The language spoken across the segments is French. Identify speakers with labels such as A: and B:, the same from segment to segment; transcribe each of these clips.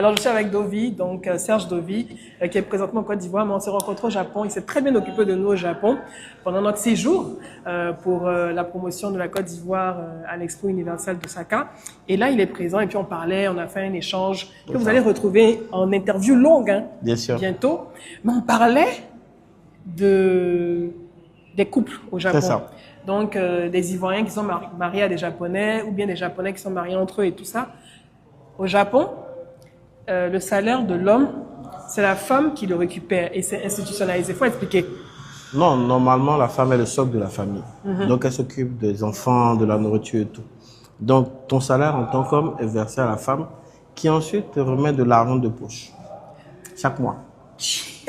A: Alors, je suis avec Dovi, donc Serge Dovi, qui est présentement en Côte d'Ivoire, mais on s'est rencontrés au Japon. Il s'est très bien occupé de nous au Japon pendant notre séjour pour la promotion de la Côte d'Ivoire à l'Expo universelle d'Osaka. Et là, il est présent et puis on parlait, on a fait un échange que vous allez retrouver en interview longue, hein,
B: Bien sûr.
A: bientôt. Mais on parlait des couples au Japon.
B: C'est ça.
A: Donc, des Ivoiriens qui sont mariés à des Japonais ou bien des Japonais qui sont mariés entre eux et tout ça. Au Japon, le salaire de l'homme, c'est la femme qui le récupère et c'est institutionnalisé. Il faut expliquer.
B: Non, normalement, la femme est le socle de la famille. Donc, elle s'occupe des enfants, de la nourriture et tout. Donc, ton salaire en tant qu'homme est versé à la femme qui ensuite te remet de l'argent de poche chaque mois.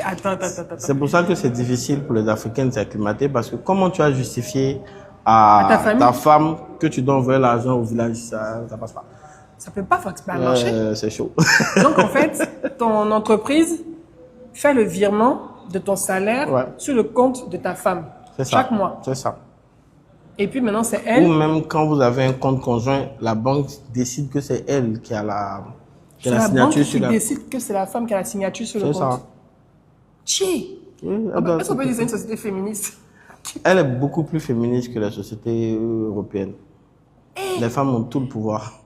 A: Attends.
B: C'est pour ça que c'est difficile pour les Africains de s'acclimater parce que comment tu as justifié à ta femme que tu dois envoyer l'argent au village, ça passe pas.
A: Ça peut pas marcher.
B: C'est chaud.
A: Donc, en fait, ton entreprise fait le virement de ton salaire sur le compte de ta femme chaque mois.
B: C'est ça.
A: Et puis maintenant, c'est elle.
B: Ou même quand vous avez un compte conjoint, la banque décide que c'est elle qui a la signature sur la...
A: décide que c'est la femme qui a la signature sur le compte.
B: C'est ça.
A: Est-ce qu'on peut dire que c'est une société féministe?
B: Elle est beaucoup plus féministe que la société européenne. Les femmes ont tout le pouvoir.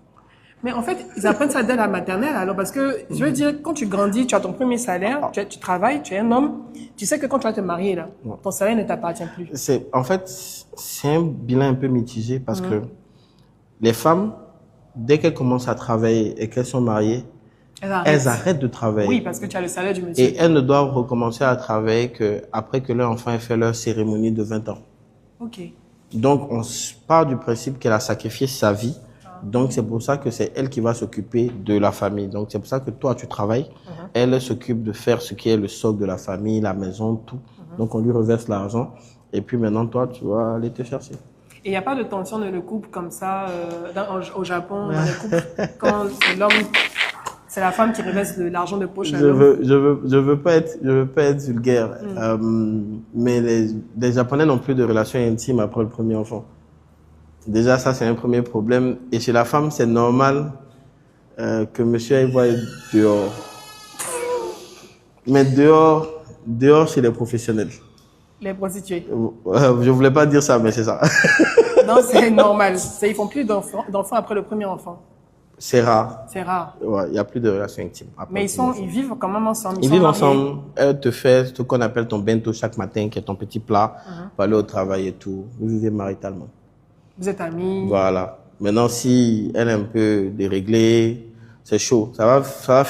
A: Mais en fait, ils apprennent ça dès la maternelle, alors, parce que, je veux dire, quand tu grandis, tu as ton premier salaire, tu travailles, tu es un homme, tu sais que quand tu vas te marier, là, ton salaire ne t'appartient plus.
B: En fait, c'est un bilan un peu mitigé parce que les femmes, dès qu'elles commencent à travailler et qu'elles sont mariées, elles arrêtent de travailler.
A: Oui, parce que tu as le salaire du monsieur.
B: Et elles ne doivent recommencer à travailler qu'après que leur enfant ait fait leur cérémonie de 20 ans.
A: Ok.
B: Donc, on part du principe qu'elle a sacrifié sa vie. Donc, c'est pour ça que c'est elle qui va s'occuper de la famille. Donc, c'est pour ça que toi, tu travailles. Elle s'occupe de faire ce qui est le socle de la famille, la maison, tout. Donc, on lui reverse l'argent. Et puis maintenant, toi, tu vas aller te chercher.
A: Et il n'y a pas de tension dans le couple comme ça au Japon, dans les couples, quand l'homme, c'est la femme qui reverse l'argent de poche à l'homme.
B: Je veux pas être vulgaire. Mais les Japonais n'ont plus de relations intimes après le premier enfant. Déjà, ça, c'est un premier problème. Et chez la femme, c'est normal que monsieur aille voir dehors. Mais dehors chez les professionnels.
A: Les prostituées.
B: Je voulais pas dire ça, mais c'est ça.
A: Non, c'est normal. Ils font plus d'enfants après le premier enfant.
B: C'est rare.
A: C'est rare.
B: Ouais, il n'y a plus de relations intimes.
A: Mais ils vivent quand même ensemble.
B: Ils vivent ensemble. Elle te fait ce qu'on appelle ton bento chaque matin, qui est ton petit plat, pour aller au travail et tout. Vous vivez maritalement.
A: Vous êtes amis.
B: Voilà. Maintenant, si elle est un peu déréglée, c'est chaud. Ça va faire